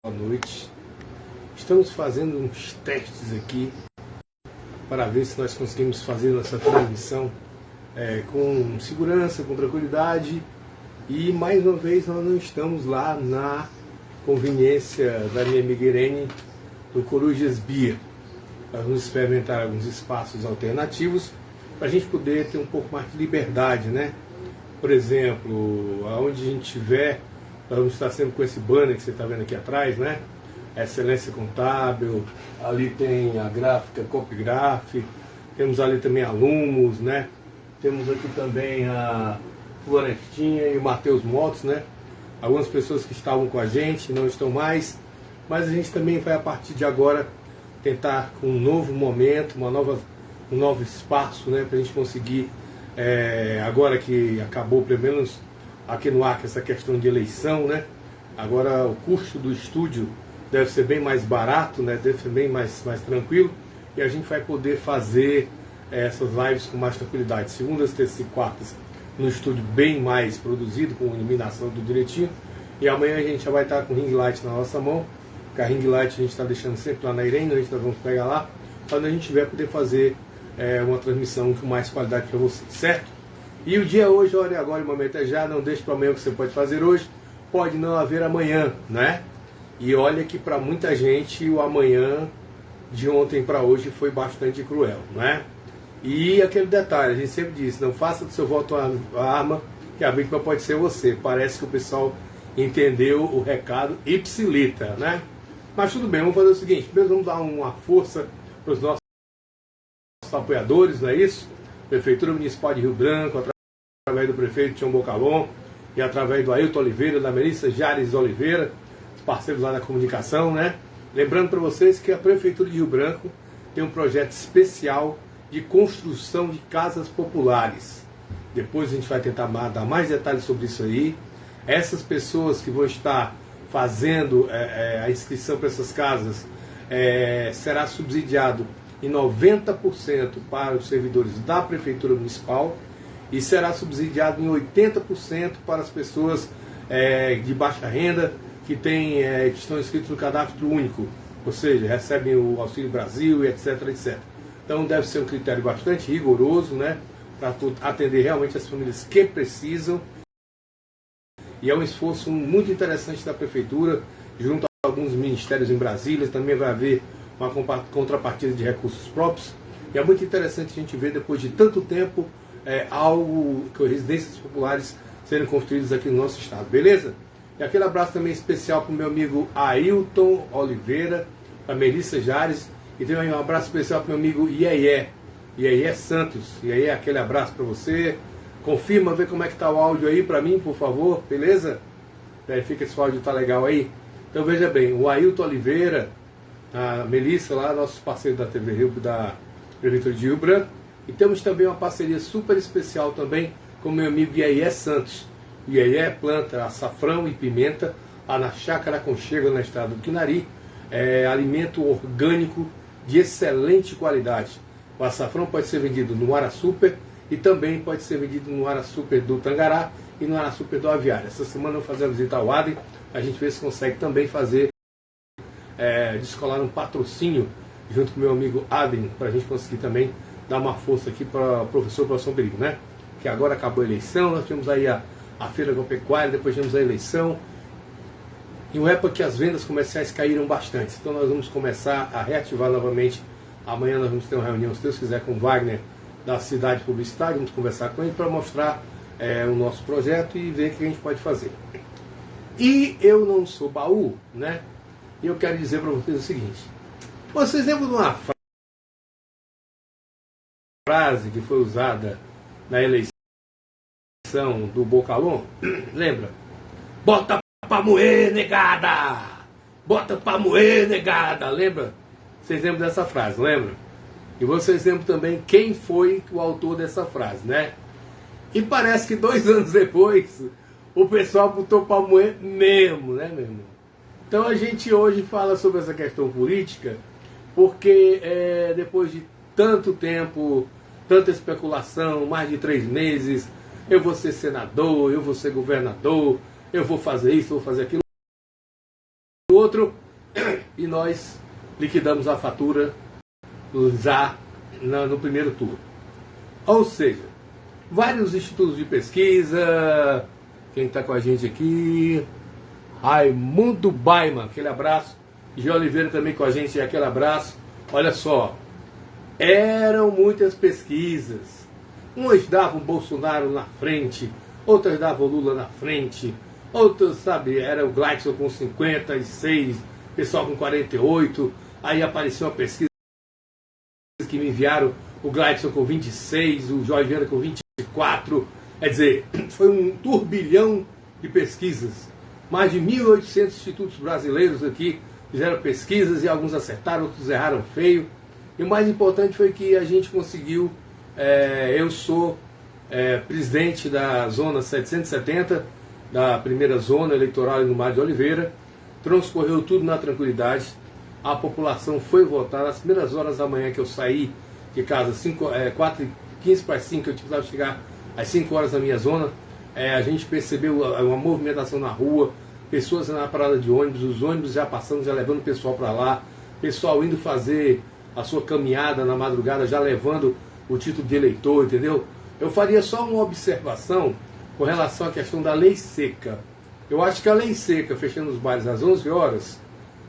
Boa noite. Estamos fazendo uns testes aqui para ver se nós conseguimos fazer nossa transmissão com segurança, com tranquilidade. E mais uma vez nós não estamos lá na conveniência da minha amiga Irene do Corujas Beer. Nós vamos experimentar alguns espaços alternativos para a gente poder ter um pouco mais de liberdade, né? Por exemplo, aonde a gente estiver, nós vamos estar sempre com esse banner que você está vendo aqui atrás, né? Excelência Contábil, ali tem a gráfica Copygraph, temos ali também a Lumos, né? Temos aqui também a Florestinha e o Matheus Motos, né? Algumas pessoas que estavam com a gente não estão mais, mas a gente também vai a partir de agora tentar com um novo momento, um novo espaço, né? Para a gente conseguir, agora que acabou pelo menos aqui no Acre essa questão de eleição, né? Agora o custo do estúdio deve ser bem mais barato, né? Deve ser bem mais tranquilo, e a gente vai poder fazer essas lives com mais tranquilidade. Segundas, terças e quartas no estúdio bem mais produzido, com iluminação do direitinho, e amanhã a gente já vai estar com o ring light na nossa mão, que a ring light a gente está deixando sempre lá na Irene, a gente vamos pegar lá, quando a gente tiver poder fazer uma transmissão com mais qualidade para você, certo? E o dia hoje, olha, agora o momento é já, não deixe para amanhã o que você pode fazer hoje, pode não haver amanhã, né? E olha que para muita gente o amanhã de ontem para hoje foi bastante cruel, né? E aquele detalhe, a gente sempre diz, não faça do seu voto a arma, que a vítima pode ser você. Parece que o pessoal entendeu o recado ipsilita, né? Mas tudo bem, vamos fazer o seguinte, primeiro vamos dar uma força para os nossos apoiadores, não é isso? Prefeitura Municipal de Rio Branco, através do prefeito Tião Bocalon e através do Ailton Oliveira, da Melissa Jares Oliveira, os parceiros lá da comunicação, né? Lembrando para vocês que a Prefeitura de Rio Branco tem um projeto especial de construção de casas populares. Depois a gente vai tentar dar mais detalhes sobre isso aí. Essas pessoas que vão estar fazendo a inscrição para essas casas será subsidiado em 90% para os servidores da Prefeitura Municipal e será subsidiado em 80% para as pessoas de baixa renda que estão inscritos no cadastro único, ou seja, recebem o Auxílio Brasil e etc, etc. Então deve ser um critério bastante rigoroso, né, para atender realmente as famílias que precisam. E é um esforço muito interessante da Prefeitura, junto a alguns ministérios em Brasília, também vai haver uma contrapartida de recursos próprios. E é muito interessante a gente ver, depois de tanto tempo, residências populares serem construídas aqui no nosso estado, beleza? E aquele abraço também especial para o meu amigo Ailton Oliveira, para Melissa Jares, e também um abraço especial para o meu amigo Iê Santos. Iê, aquele abraço para você. Confirma, vê como é que está o áudio aí para mim, por favor, beleza? Verifica se o áudio está legal aí. Então veja bem, o Ailton Oliveira, a Melissa lá, nossos parceiros da TV Rio, da Prefeitura de Rio Branco. E temos também uma parceria super especial também com o meu amigo Iê Santos. Iê planta açafrão e pimenta lá na Chácara Aconchego, na estrada do Quinari. Alimento orgânico de excelente qualidade. O açafrão pode ser vendido no Ara Super e também pode ser vendido no Ara Super do Tangará e no Ara Super do Aviário. Essa semana eu vou fazer a visita ao Adem, a gente vê se consegue também fazer descolar um patrocínio junto com o meu amigo Adem, para a gente conseguir também dar uma força aqui para o professor São Perigo, né? Que agora acabou a eleição, nós tivemos aí a feira agropecuária, depois tivemos a eleição, e uma época que as vendas comerciais caíram bastante. Então nós vamos começar a reativar novamente. Amanhã nós vamos ter uma reunião, se Deus quiser, com o Wagner da Cidade Publicitária, vamos conversar com ele para mostrar o nosso projeto e ver o que a gente pode fazer. E eu não sou baú, né? E eu quero dizer para vocês o seguinte: vocês lembram de uma frase que foi usada na eleição do Bocalon? Lembra? Bota pra moer, negada! Bota pra moer, negada! Lembra? Vocês lembram dessa frase, lembra? E vocês lembram também quem foi o autor dessa frase, né? E parece que 2 anos depois o pessoal botou pra moer mesmo, né, meu irmão? Então a gente hoje fala sobre essa questão política porque depois de tanto tempo, tanta especulação, mais de 3 meses, eu vou ser senador, eu vou ser governador, eu vou fazer isso, eu vou fazer aquilo. outro, e nós liquidamos a fatura já no primeiro turno. Ou seja, vários institutos de pesquisa, quem está com a gente aqui, Raimundo Baiman, aquele abraço, Gê Oliveira também com a gente, aquele abraço. Olha só, eram muitas pesquisas, umas davam Bolsonaro na frente, outras davam Lula na frente, outras, sabe, era o Gladson com 56, pessoal com 48, aí apareceu uma pesquisa que me enviaram o Gladson com 26, o Jorge Vieira com 24, quer dizer, foi um turbilhão de pesquisas. Mais de 1.800 institutos brasileiros aqui fizeram pesquisas e alguns acertaram, outros erraram feio. E o mais importante foi que a gente conseguiu, eu sou presidente da zona 770, da primeira zona eleitoral no Mar de Oliveira, transcorreu tudo na tranquilidade, a população foi votar. Nas primeiras horas da manhã que eu saí de casa, 4h15 para 5, eu precisava chegar às 5 horas na minha zona, a gente percebeu uma movimentação na rua, pessoas na parada de ônibus, os ônibus já passando, já levando o pessoal para lá, pessoal indo fazer a sua caminhada na madrugada, já levando o título de eleitor, entendeu? Eu faria só uma observação com relação à questão da lei seca. Eu acho que a lei seca, fechando os bares às 11 horas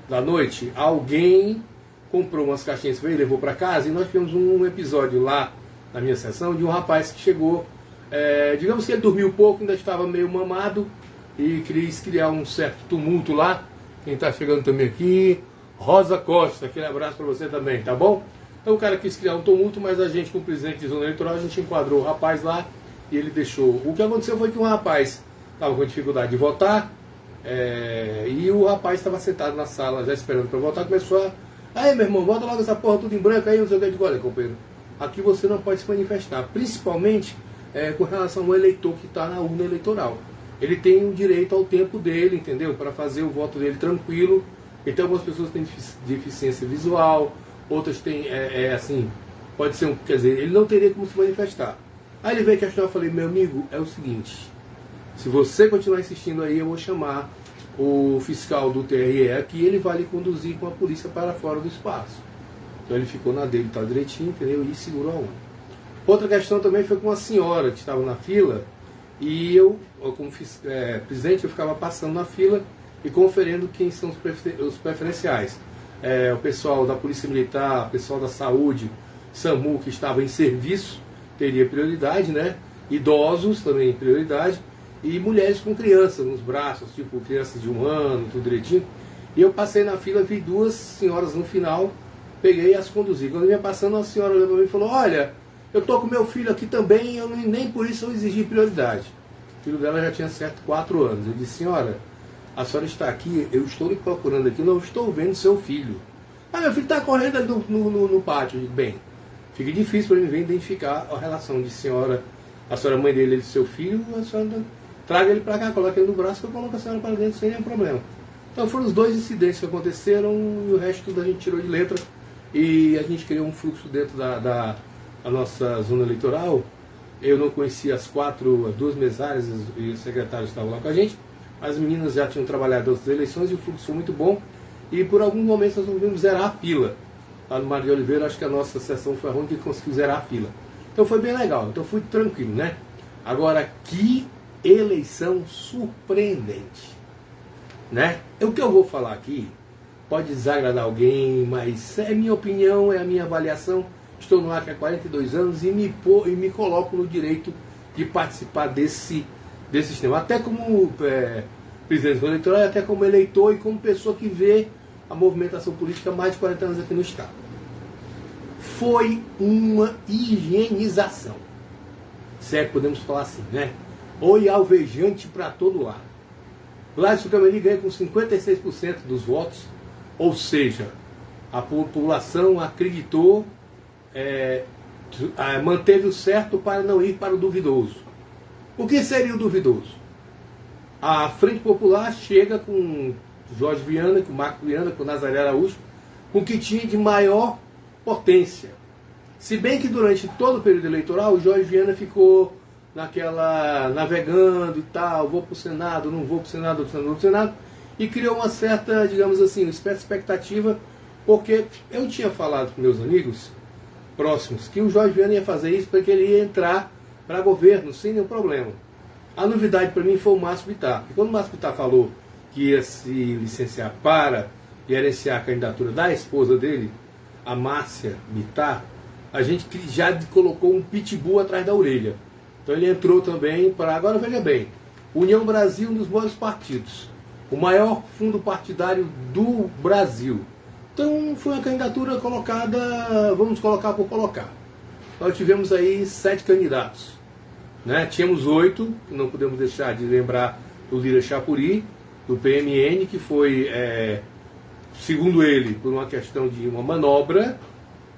da noite, alguém comprou umas caixinhas e levou para casa, e nós tivemos um episódio lá na minha sessão de um rapaz que chegou, digamos que ele dormiu pouco, ainda estava meio mamado e quis criar um certo tumulto lá. Quem está chegando também aqui, Rosa Costa, aquele abraço para você também, tá bom? Então o cara quis criar um tumulto, mas a gente, como presidente de zona eleitoral, a gente enquadrou o rapaz lá e ele deixou. O que aconteceu foi que um rapaz estava com dificuldade de votar, e o rapaz estava sentado na sala já esperando para votar, começou a: aí meu irmão, bota logo essa porra tudo em branco aí, não sei o que. Eu digo: olha, companheiro, aqui você não pode se manifestar, principalmente com relação ao eleitor que está na urna eleitoral. Ele tem o direito ao tempo dele, entendeu? Para fazer o voto dele tranquilo. Então algumas pessoas têm deficiência visual, outras têm, assim, pode ser quer dizer, ele não teria como se manifestar. Aí ele veio questionar, eu falei: meu amigo, é o seguinte, se você continuar insistindo aí, eu vou chamar o fiscal do TRE aqui, ele vai lhe conduzir com a polícia para fora do espaço. Então ele ficou na dele, tá direitinho, entendeu? E segurou a onda. Outra questão também foi com uma senhora que estava na fila, e eu, como presidente, eu ficava passando na fila e conferindo quem são os preferenciais. O pessoal da Polícia Militar, o pessoal da Saúde, SAMU, que estava em serviço, teria prioridade, né? Idosos também prioridade, e mulheres com crianças nos braços, tipo crianças de 1 ano, tudo direitinho. E eu passei na fila, vi 2 senhoras no final, peguei e as conduzi. Quando eu ia passando, a senhora olhou para mim e falou: olha, eu estou com meu filho aqui também, nem por isso eu exigi prioridade. O filho dela já tinha certo 4 anos. Eu disse: senhora, a senhora está aqui, eu estou lhe procurando aqui, não estou vendo seu filho. Ah, meu filho está correndo ali no pátio. Eu digo: bem, fica difícil para mim ver identificar a relação de senhora, a senhora mãe dele e seu filho, a senhora traga ele para cá, coloca ele no braço que eu coloco a senhora para dentro sem nenhum problema. Então foram os 2 incidentes que aconteceram, e o resto tudo a gente tirou de letra, e a gente criou um fluxo dentro da nossa zona eleitoral. Eu não conhecia as 2 mesárias e os secretários estavam lá com a gente. As meninas já tinham trabalhado outras eleições e o fluxo foi muito bom. E por alguns momentos nós conseguimos zerar a fila. Lá no Mar de Oliveira, acho que a nossa sessão foi a única que conseguiu zerar a fila. Então foi bem legal, então fui tranquilo, né? Agora, que eleição surpreendente, né? O que eu vou falar aqui pode desagradar alguém, mas é minha opinião, é a minha avaliação. Estou no ar há 42 anos e me coloco no direito de participar desse sistema. Até como presidente eleitoral, até como eleitor e como pessoa que vê a movimentação política há mais de 40 anos aqui no Estado. Foi uma higienização, se é que podemos falar assim, né? Oi alvejante para todo lado. Gladson Cameli ganha com 56% dos votos, ou seja, a população acreditou, manteve o certo para não ir para o duvidoso. O que seria o duvidoso? A Frente Popular chega com Jorge Viana, com Marco Viana, com Nazaré Araújo, com o que tinha de maior potência. Se bem que durante todo o período eleitoral, o Jorge Viana ficou naquela, navegando e tal, vou para o Senado, não vou para o Senado, vou para o Senado. e criou uma certa, digamos assim, uma espécie de expectativa, porque eu tinha falado com meus amigos próximos que o Jorge Viana ia fazer isso porque ele ia entrar para governo sem nenhum problema. A novidade para mim foi o Márcio Bittar. E quando o Márcio Bittar falou que ia se licenciar para gerenciar a candidatura da esposa dele, a Márcia Bittar, a gente já colocou um pitbull atrás da orelha. Então ele entrou também para... Agora veja bem, União Brasil, um dos maiores partidos, o maior fundo partidário do Brasil. Então foi uma candidatura colocada, vamos colocar por colocar. Nós tivemos aí 7 candidatos, né? Tínhamos 8, que não podemos deixar de lembrar do Lira Chapuri, do PMN, que foi, segundo ele, por uma questão de uma manobra,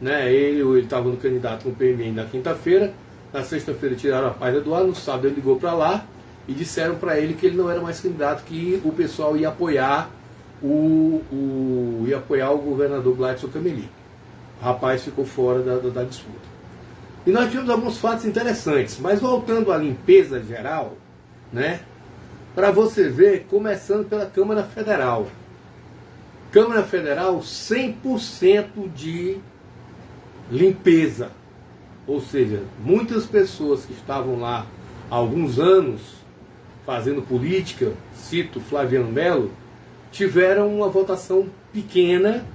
né? Ele estava no candidato no PMN na quinta-feira, na sexta-feira tiraram a página do ar, no sábado ele ligou para lá e disseram para ele que ele não era mais candidato, que o pessoal ia apoiar o governador Gladson Cameli. O rapaz ficou fora da disputa. E nós tivemos alguns fatos interessantes, mas voltando à limpeza geral, né, para você ver, começando pela Câmara Federal. Câmara Federal, 100% de limpeza. Ou seja, muitas pessoas que estavam lá há alguns anos fazendo política, cito Flaviano Melo, tiveram uma votação pequena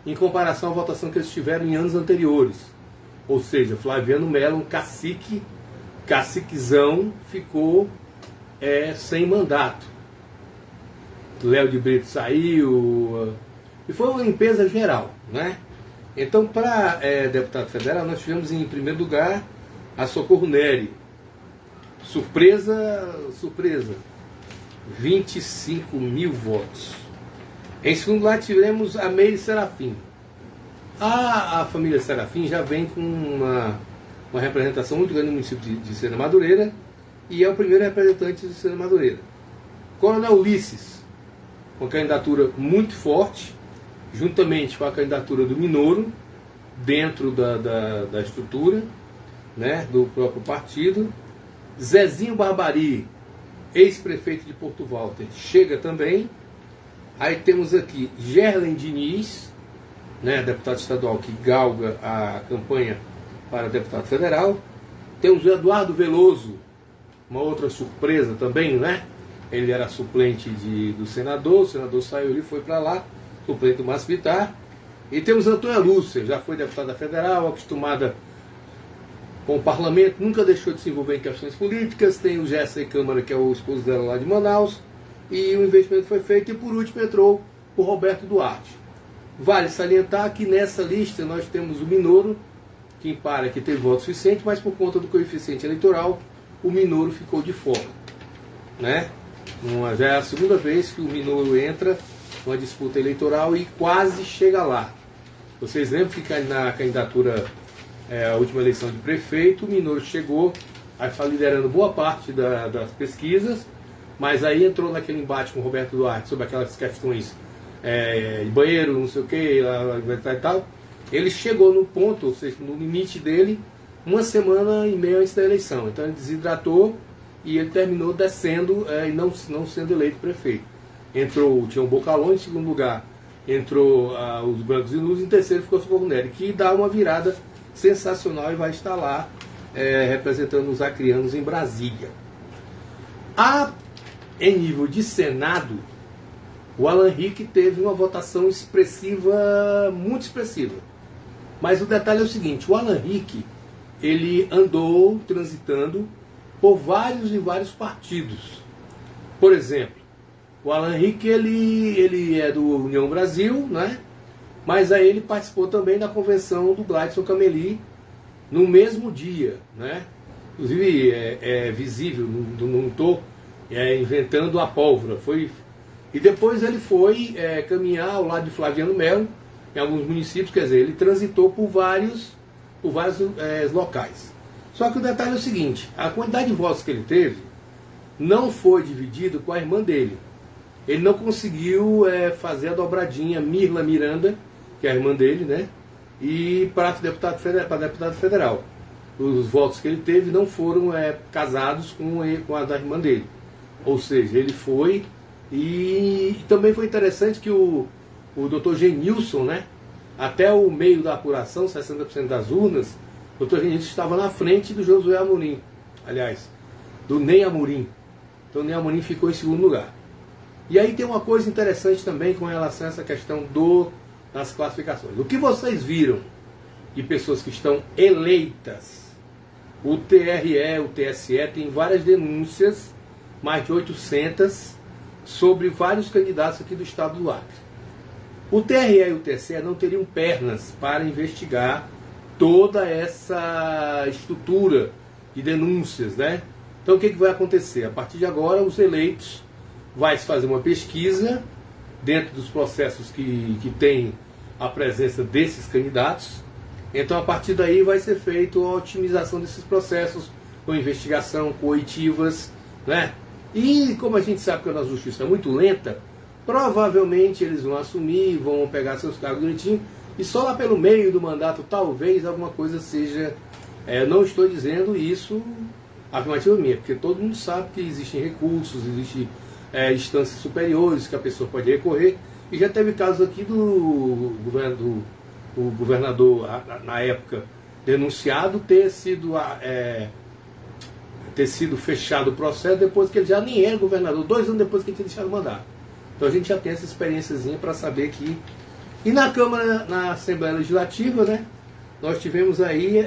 em comparação à votação que eles tiveram em anos anteriores. Ou seja, Flaviano Melo, um caciquezão, ficou sem mandato. Léo de Brito saiu, e foi uma limpeza geral, né? Então, para deputado federal, nós tivemos em primeiro lugar a Socorro Neri. Surpresa, 25 mil votos. Em segundo lugar, tivemos a Meire Serafim. A família Serafim já vem com uma representação muito grande no município de Sena Madureira, e é o primeiro representante de Sena Madureira. Coronel Ulisses, uma candidatura muito forte, juntamente com a candidatura do Minoro, dentro da estrutura, né, do próprio partido. Zezinho Barbari, ex-prefeito de Porto Walter, chega também. Aí temos aqui Gerlen Diniz, né, deputado estadual que galga a campanha para deputado federal. Temos o Eduardo Veloso, uma outra surpresa também, né? Ele era suplente do senador, o senador saiu e foi para lá, suplente do Márcio Bittar. E temos a Antônia Lúcia, já foi deputada federal, acostumada com o parlamento, nunca deixou de se envolver em questões políticas. Tem o Jesse Câmara, que é o esposo dela lá de Manaus, e o investimento foi feito. E por último entrou o Roberto Duarte. Vale salientar que nessa lista nós temos o Minoro, que para que teve voto suficiente, mas por conta do coeficiente eleitoral, o Minoro ficou de fora, né? Já é a segunda vez que o Minoro entra numa disputa eleitoral e quase chega lá. Vocês lembram que na candidatura, a última eleição de prefeito, o Minoro chegou, aí está liderando boa parte das pesquisas, mas aí entrou naquele embate com o Roberto Duarte sobre aquelas questões de banheiro, não sei o que, e tal. Ele chegou no ponto, ou seja, no limite dele, uma semana e meia antes da eleição. Então ele desidratou e ele terminou descendo e não sendo eleito prefeito. Entrou o Tião Bocalon, em segundo lugar entrou os Brancos e Nus, em terceiro ficou o Socorro Neri, que dá uma virada sensacional e vai estar lá representando os acrianos em Brasília. Em nível de Senado, o Alan Rick teve uma votação expressiva, muito expressiva. Mas o detalhe é o seguinte, o Alan Rick, ele andou transitando por vários e vários partidos. Por exemplo, o Alan Rick, ele é do União Brasil, né? Mas aí ele participou também da convenção do Gladson Cameli no mesmo dia, né? Inclusive é visível, não estou inventando a pólvora. E depois ele foi caminhar ao lado de Flaviano Melo, em alguns municípios, quer dizer, ele transitou por vários locais. Só que o detalhe é o seguinte, a quantidade de votos que ele teve não foi dividido com a irmã dele. Ele não conseguiu fazer a dobradinha Mirla Miranda, que é a irmã dele, né? E para deputado federal. Os votos que ele teve não foram casados com a da irmã dele. Ou seja, ele foi E também foi interessante que o Dr. Genilson, né, até o meio da apuração, 60% das urnas, o Dr. Genilson estava na frente do Josué Amorim, aliás, do Ney Amorim. Então o Ney Amorim ficou em segundo lugar. E aí tem uma coisa interessante também com relação a essa questão das classificações. O que vocês viram de pessoas que estão eleitas, o TRE, o TSE tem várias denúncias, mais de 800, sobre vários candidatos aqui do estado do Acre. O TRE e o TSE não teriam pernas para investigar toda essa estrutura de denúncias, né? Então o que vai acontecer? A partir de agora, os eleitos vai se fazer uma pesquisa dentro dos processos que tem a presença desses candidatos. Então, a partir daí, vai ser feita a otimização desses processos, com investigação, com oitivas, né? E, como a gente sabe que a nossa justiça é muito lenta, provavelmente eles vão assumir, vão pegar seus cargos direitinho, e só lá pelo meio do mandato, talvez, alguma coisa seja... não estou dizendo isso afirmativa minha, porque todo mundo sabe que existem recursos, existem instâncias superiores que a pessoa pode recorrer, e já teve casos aqui do governador, na época, denunciado ter sido fechado o processo depois que ele já nem era governador, 2 anos depois que ele tinha deixado o mandato. Então a gente já tem essa experiênciazinha para saber que... E na Câmara, na Assembleia Legislativa, né, nós tivemos aí,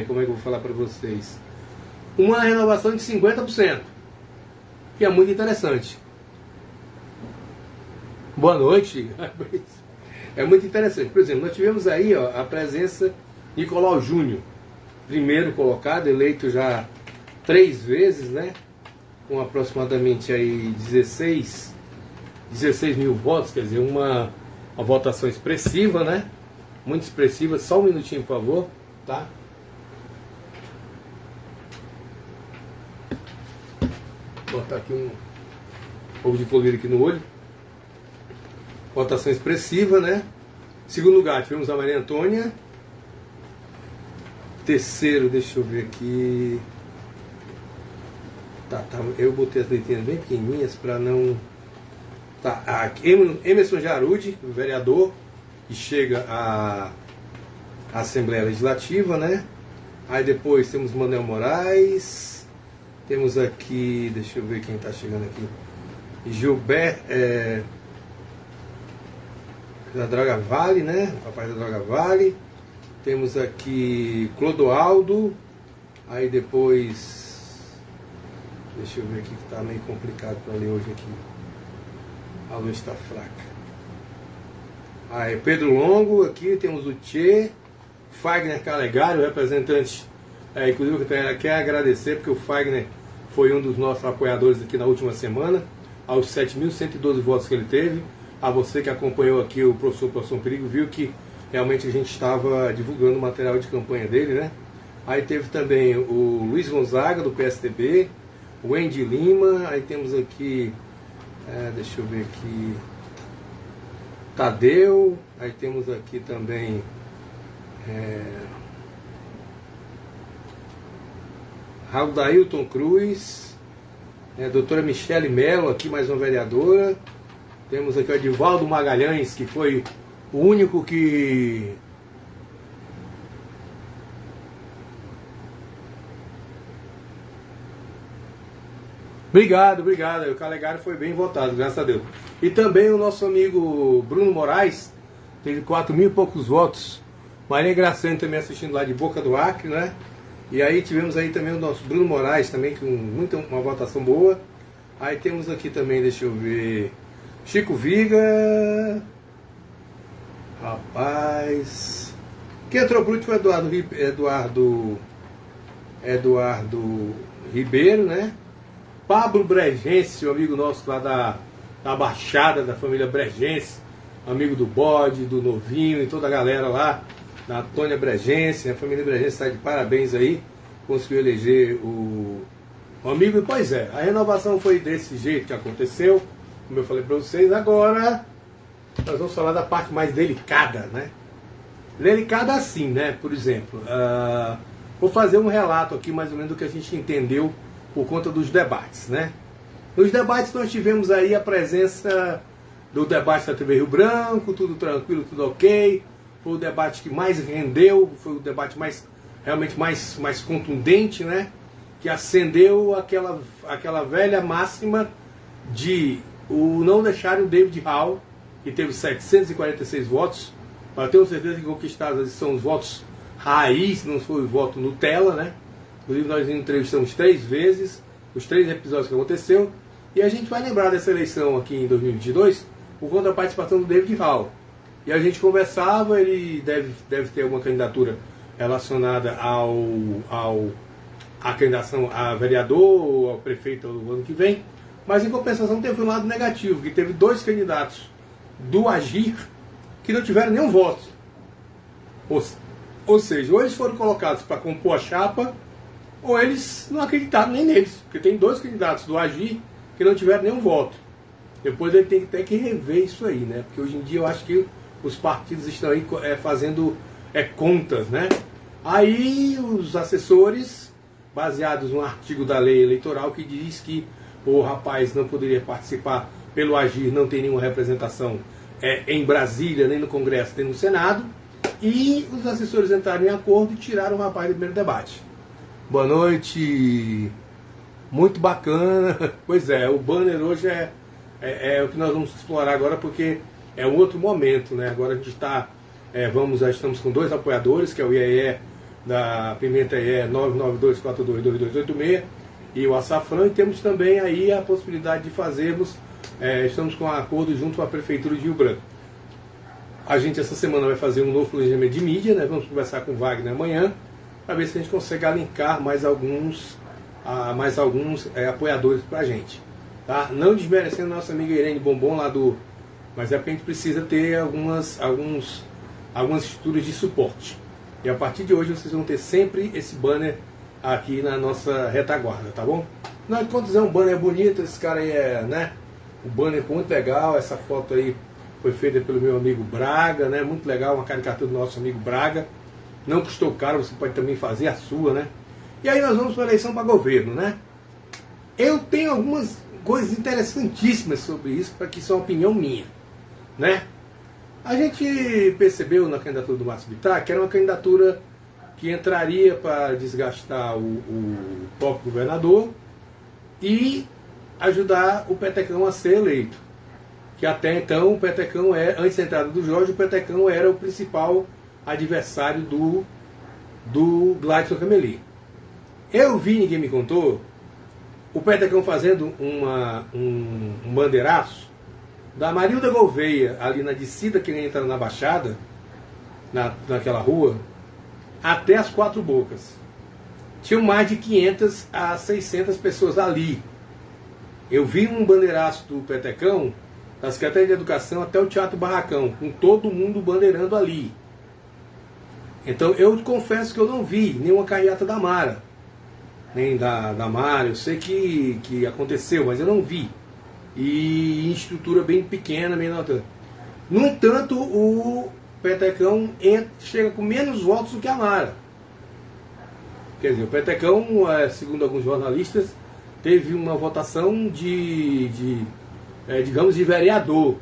como é que eu vou falar para vocês, uma renovação de 50%, que é muito interessante. Boa noite. É muito interessante. Por exemplo, nós tivemos aí a presença de Nicolau Júnior, primeiro colocado, eleito já 3 vezes, né, com aproximadamente aí 16 mil votos, quer dizer, uma votação expressiva, né, muito expressiva. Só um minutinho, por favor, tá? Vou botar aqui um pouco de colírio aqui no olho. Votação expressiva, né? Segundo lugar, tivemos a Maria Antônia. Terceiro, deixa eu ver aqui. Tá, eu botei as letrinhas bem pequenininhas para não... Tá, aqui, Emerson Jarude, vereador, que chega à Assembleia Legislativa, né? Aí depois temos Manuel Moraes. Temos aqui, deixa eu ver quem está chegando aqui. Gilberto... da Droga Vale, né? O papai da Droga Vale. Temos aqui Clodoaldo. Aí depois... Deixa eu ver aqui que está meio complicado para ler hoje aqui. A luz está fraca. Aí Pedro Longo, aqui temos o Tchê. Fagner Calegari, o representante. Inclusive eu quero agradecer porque o Fagner foi um dos nossos apoiadores aqui na última semana. Aos 7.112 votos que ele teve. A você que acompanhou aqui o professor Perigo, viu que realmente a gente estava divulgando o material de campanha dele, né? Aí teve também o Luiz Gonzaga, do PSDB, o Andy Lima, aí temos aqui, deixa eu ver aqui, Tadeu, aí temos aqui também Rauldailton Cruz, doutora Michele Mello, aqui mais uma vereadora. Temos aqui o Edivaldo Magalhães, que foi o único que... Obrigado. O Calegari foi bem votado, graças a Deus. E também o nosso amigo Bruno Moraes, teve 4.000 e poucos votos. Maria Graciane também assistindo lá de Boca do Acre, né? E aí tivemos aí também o nosso Bruno Moraes, também com uma votação boa. Aí temos aqui também, deixa eu ver... Chico Viga, rapaz, quem entrou por último foi Eduardo Ribeiro, né? Pablo Bregense, o amigo nosso lá da Baixada, da família Bregense, amigo do Bode, do Novinho e toda a galera lá, da Antônia Bregense, a família Bregense está de parabéns aí, conseguiu eleger o amigo. E pois é, a renovação foi desse jeito que aconteceu. Como eu falei para vocês, agora nós vamos falar da parte mais delicada, né? Delicada assim, né? Por exemplo, vou fazer um relato aqui mais ou menos do que a gente entendeu por conta dos debates, né? Nos debates nós tivemos aí a presença do debate da TV Rio Branco, tudo tranquilo, tudo ok. Foi o debate que mais rendeu, foi o debate realmente mais contundente, né? Que acendeu aquela velha máxima de não deixar o David Hall, que teve 746 votos, eu tenho certeza que conquistados são os votos raiz, não foi o voto Nutella, né? Inclusive nós entrevistamos 3 vezes, os 3 episódios que aconteceu, e a gente vai lembrar dessa eleição aqui em 2022 por conta da participação do David Hall. E a gente conversava, ele deve ter alguma candidatura relacionada à candidação a vereador ou ao prefeito no ano que vem, mas em compensação teve um lado negativo, que teve 2 candidatos do Agir que não tiveram nenhum voto. Ou seja, ou eles foram colocados para compor a chapa, ou eles não acreditaram nem neles, porque tem 2 candidatos do Agir que não tiveram nenhum voto. Depois ele tem que ter que rever isso aí, né? Porque hoje em dia eu acho que os partidos estão aí fazendo contas, né? Aí os assessores, baseados no artigo da lei eleitoral que diz que o rapaz não poderia participar pelo Agir, não tem nenhuma representação em Brasília, nem no Congresso, nem no Senado, e os assessores entraram em acordo e tiraram o rapaz do primeiro debate. Boa noite, muito bacana. Pois é, o banner hoje é o que nós vamos explorar agora, porque é um outro momento, né? Agora a gente está, estamos com 2 apoiadores, que é o IEE da Pimenta IE 992422286 e o Açafrão, e temos também aí a possibilidade de fazermos, estamos com um acordo junto com a Prefeitura de Rio Branco. A gente essa semana vai fazer um novo planejamento de mídia, né? Vamos conversar com o Wagner amanhã, para ver se a gente consegue alinhar mais alguns apoiadores para a gente. Tá? Não desmerecendo a nossa amiga Irene Bombom lá mas é porque a gente precisa ter algumas estruturas de suporte. E a partir de hoje vocês vão ter sempre esse banner aqui na nossa retaguarda, tá bom? Nós contas é um banner bonito, esse cara aí né? O banner ficou muito legal, essa foto aí foi feita pelo meu amigo Braga, né? Muito legal, uma caricatura do nosso amigo Braga. Não custou caro, você pode também fazer a sua, né? E aí nós vamos para a eleição para governo, né? Eu tenho algumas coisas interessantíssimas sobre isso, para que isso é uma opinião minha, né? A gente percebeu na candidatura do Márcio Bittar que era uma candidatura que entraria para desgastar o próprio governador e ajudar o Petecão a ser eleito. Que até então o Petecão antes da entrada do Jorge, o Petecão era o principal adversário do Gladson Cameli. Eu vi, ninguém me contou, o Petecão fazendo um bandeiraço da Marilda Gouveia, ali na descida que ele entra na Baixada, naquela rua, até as 4 Bocas. Tinham mais de 500 a 600 pessoas ali. Eu vi um bandeiraço do Petecão, da Secretaria de Educação até o Teatro Barracão, com todo mundo bandeirando ali. Então eu confesso que eu não vi nenhuma carreata da Mara, nem da Mara, eu sei que aconteceu, mas eu não vi. E em estrutura bem pequena, bem nota. No entanto, o Petecão chega com menos votos do que a Mara. Quer dizer, o Petecão, segundo alguns jornalistas, teve uma votação digamos, de vereador.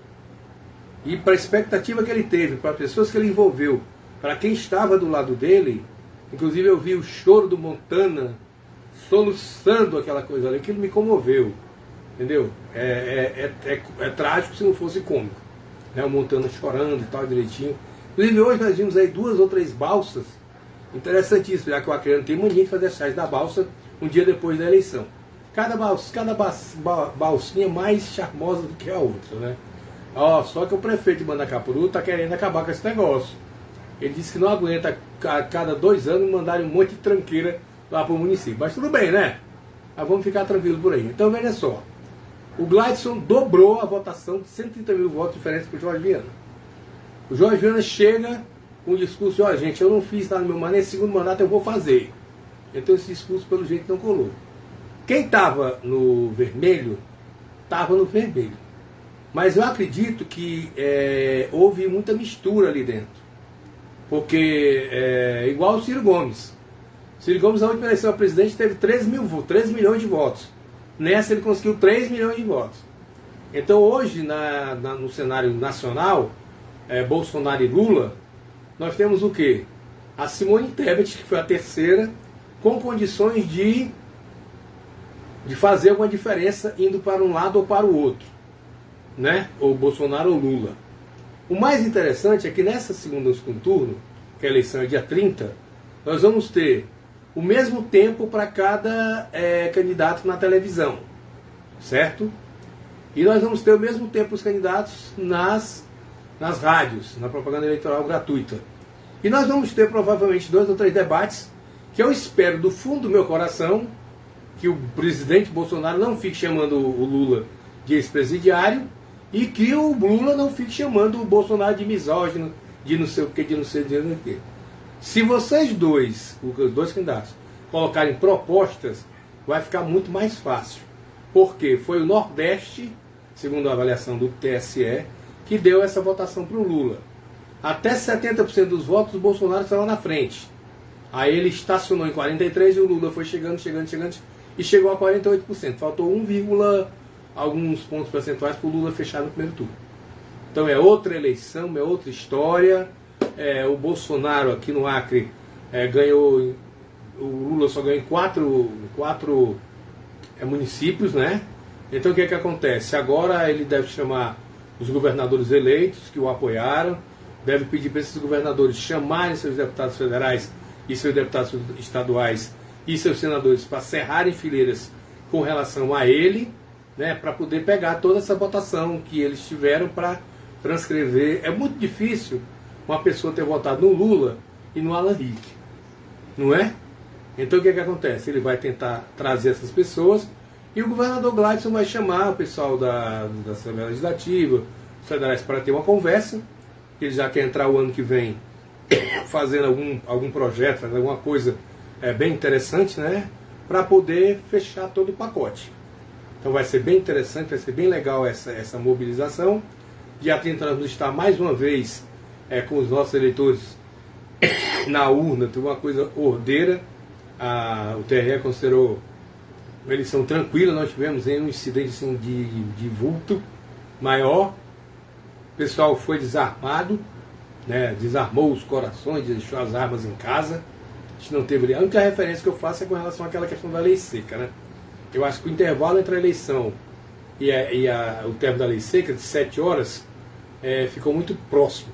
E para a expectativa que ele teve, para as pessoas que ele envolveu, para quem estava do lado dele, inclusive eu vi o choro do Montana soluçando aquela coisa ali, aquilo me comoveu. Entendeu? É trágico se não fosse cômico, né? O Montana chorando e tal, direitinho. Inclusive hoje nós vimos aí 2 ou 3 balsas interessantíssimas, já que o acreano tem mania de fazer as chás da balsa um dia depois da eleição. Cada balsinha mais charmosa do que a outra, né? Só que o prefeito de Manacapuru está querendo acabar com esse negócio. Ele disse que não aguenta a cada 2 anos mandarem um monte de tranqueira lá para o município. Mas tudo bem, né? Mas vamos ficar tranquilos por aí. Então veja só. O Gladson dobrou a votação de 130 mil votos diferentes para o Jorge Viana. O Jorge Viana chega com o discurso de, gente, eu não fiz nada no meu mandato, nesse segundo mandato eu vou fazer. Então esse discurso pelo jeito não colou. Quem estava no vermelho, estava no vermelho. Mas eu acredito que houve muita mistura ali dentro. Porque igual o Ciro Gomes. O Ciro Gomes, na última eleição a presidente, teve 3 milhões de votos. Nessa ele conseguiu 3 milhões de votos. Então hoje, no cenário nacional, Bolsonaro e Lula, nós temos o quê? A Simone Tebet, que foi a terceira, com condições de fazer alguma diferença indo para um lado ou para o outro, né? Ou Bolsonaro ou Lula. O mais interessante é que nessa segunda turno, que a eleição é dia 30, nós vamos ter o mesmo tempo para cada candidato na televisão, certo? E nós vamos ter o mesmo tempo os candidatos nas rádios, na propaganda eleitoral gratuita. E nós vamos ter provavelmente 2 ou 3 debates que eu espero do fundo do meu coração que o presidente Bolsonaro não fique chamando o Lula de ex-presidiário e que o Lula não fique chamando o Bolsonaro de misógino, de não sei o que, de não sei o que. Se vocês dois, os dois candidatos, colocarem propostas, vai ficar muito mais fácil. Porque foi o Nordeste, segundo a avaliação do TSE, que deu essa votação para o Lula. Até 70% dos votos do Bolsonaro estavam na frente. Aí ele estacionou em 43% e o Lula foi chegando e chegou a 48%. Faltou 1, alguns pontos percentuais para o Lula fechar no primeiro turno. Então é outra eleição, é outra história. O Bolsonaro aqui no Acre ganhou, o Lula só ganhou em 4 municípios, né? Então o que acontece? Agora ele deve chamar os governadores eleitos que o apoiaram, deve pedir para esses governadores chamarem seus deputados federais e seus deputados estaduais e seus senadores para cerrarem fileiras com relação a ele, né, para poder pegar toda essa votação que eles tiveram para transcrever. É muito difícil uma pessoa ter votado no Lula e no Alan Rick, não é? Então o que acontece? Ele vai tentar trazer essas pessoas e o governador Gladson vai chamar o pessoal da Assembleia Legislativa, os federais, para ter uma conversa. Ele já quer entrar o ano que vem fazendo algum projeto, fazendo alguma coisa bem interessante, né? Para poder fechar todo o pacote. Então vai ser bem interessante, vai ser bem legal essa mobilização. Dia 30 nós vamos estar mais uma vez com os nossos eleitores na urna. Tem uma coisa ordeira. O TRE considerou uma eleição tranquila, nós tivemos um incidente assim, de vulto maior. O pessoal foi desarmado, né, desarmou os corações, deixou as armas em casa. A gente não teve. A única referência que eu faço é com relação àquela questão da lei seca, né? Eu acho que o intervalo entre a eleição e o término da lei seca, de 7 horas, ficou muito próximo.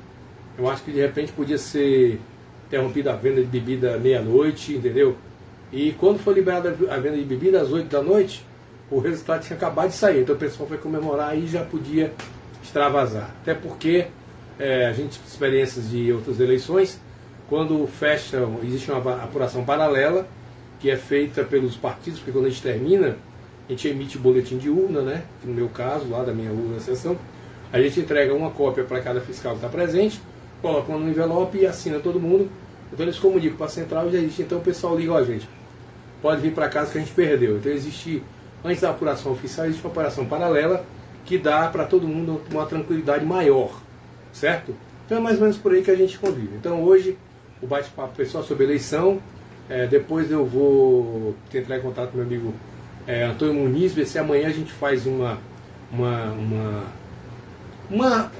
Eu acho que de repente podia ser interrompida a venda de bebida meia-noite, entendeu? E quando foi liberada a venda de bebida às 8 da noite, o resultado tinha acabado de sair. Então o pessoal foi comemorar e já podia extravasar. Até porque a gente tem experiências de outras eleições, quando fecham, existe uma apuração paralela que é feita pelos partidos, porque quando a gente termina, a gente emite o boletim de urna, né? No meu caso, lá da minha urna da sessão, a gente entrega uma cópia para cada fiscal que está presente, coloca no envelope e assina todo mundo. Então eles comunicam para a central e já existe. Então o pessoal liga, gente, pode vir para casa que a gente perdeu. Então existe, antes da apuração oficial, existe uma apuração paralela que dá para todo mundo uma tranquilidade maior, certo? Então é mais ou menos por aí que a gente convive. Então hoje, o bate-papo pessoal sobre eleição, depois eu vou entrar em contato com meu amigo Antônio Muniz, ver se amanhã a gente faz uma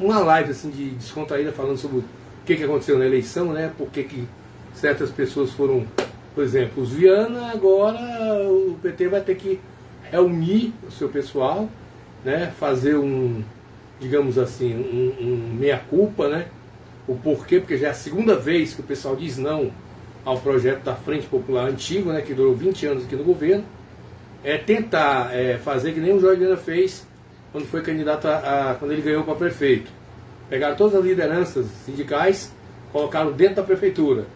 live assim, de descontraída falando sobre o que aconteceu na eleição, né? Por que certas pessoas foram, por exemplo, os Viana, agora o PT vai ter que reunir o seu pessoal, né? Fazer digamos assim, um meia-culpa, né? O porquê, porque já é a segunda vez que o pessoal diz não ao projeto da Frente Popular antigo, né? Que durou 20 anos aqui no governo. Tentar fazer que nem o Jorge Viana fez quando foi candidato quando ele ganhou para prefeito. Pegaram todas as lideranças sindicais, colocaram dentro da prefeitura.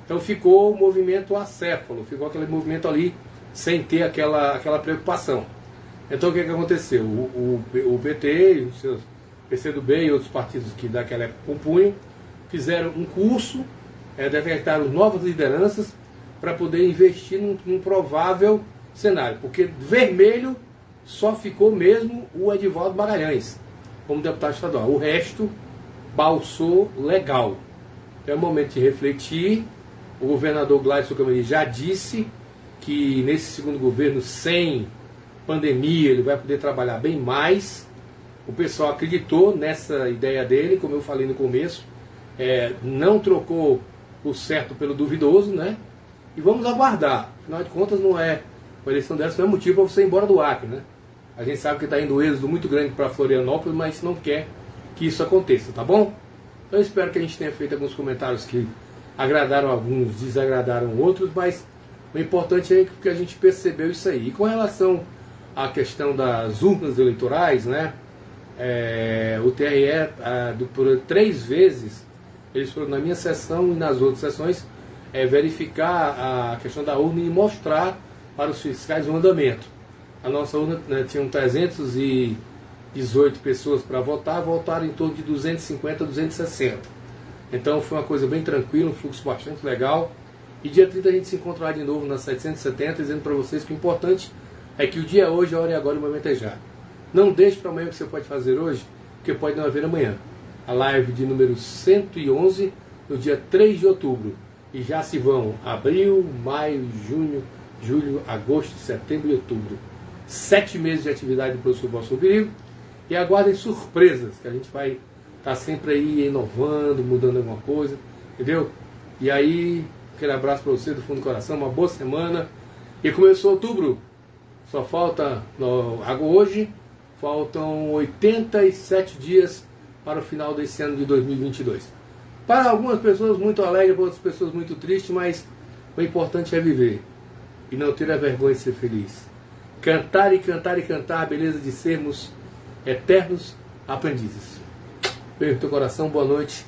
Então ficou o movimento acéfalo, ficou aquele movimento ali sem ter aquela preocupação. Então o que aconteceu? O PT, os seus PCdoB e outros partidos que daquela época compunham, fizeram um curso, detectaram novas lideranças para poder investir num provável cenário. Porque vermelho só ficou mesmo o Edivaldo Magalhães como deputado estadual. O resto balsou legal. É o momento de refletir. O governador Gladson Cameli já disse que nesse segundo governo, sem pandemia ele vai poder trabalhar bem mais. O pessoal acreditou nessa ideia dele, como eu falei no começo, não trocou o certo pelo duvidoso, né? E vamos aguardar. Afinal de contas, não é uma eleição dessa, não é motivo para você ir embora do Acre, né? A gente sabe que está indo um êxodo muito grande para Florianópolis, mas não quer que isso aconteça, tá bom? Eu espero que a gente tenha feito alguns comentários que agradaram alguns, desagradaram outros, mas o importante é que a gente percebeu isso aí. E com relação à questão das urnas eleitorais, né? O TRE, por 3 vezes, eles foram na minha sessão e nas outras sessões verificar a questão da urna e mostrar para os fiscais o andamento. A nossa urna, né, tinham 318 pessoas para votar, votaram em torno de 250, 260. Então foi uma coisa bem tranquila, um fluxo bastante legal. E dia 30 a gente se encontrará de novo nas 770, dizendo para vocês que o importante é que o dia é hoje, a hora é agora e o momento é já. Não deixe para amanhã o que você pode fazer hoje, porque pode não haver amanhã. A live de número 111, no dia 3 de outubro. E já se vão abril, maio, junho, julho, agosto, setembro e outubro. 7 meses de atividade do professor Bolsonaro Perigo. E aguardem surpresas, que a gente vai estar sempre aí inovando, mudando alguma coisa, entendeu? E aí, aquele abraço para você do fundo do coração, uma boa semana. E começou outubro, só falta, hoje, faltam 87 dias para o final desse ano de 2022. Para algumas pessoas muito alegre, para outras pessoas muito triste, mas o importante é viver e não ter a vergonha de ser feliz. Cantar e cantar e cantar a beleza de sermos eternos aprendizes. Beijo no teu coração, boa noite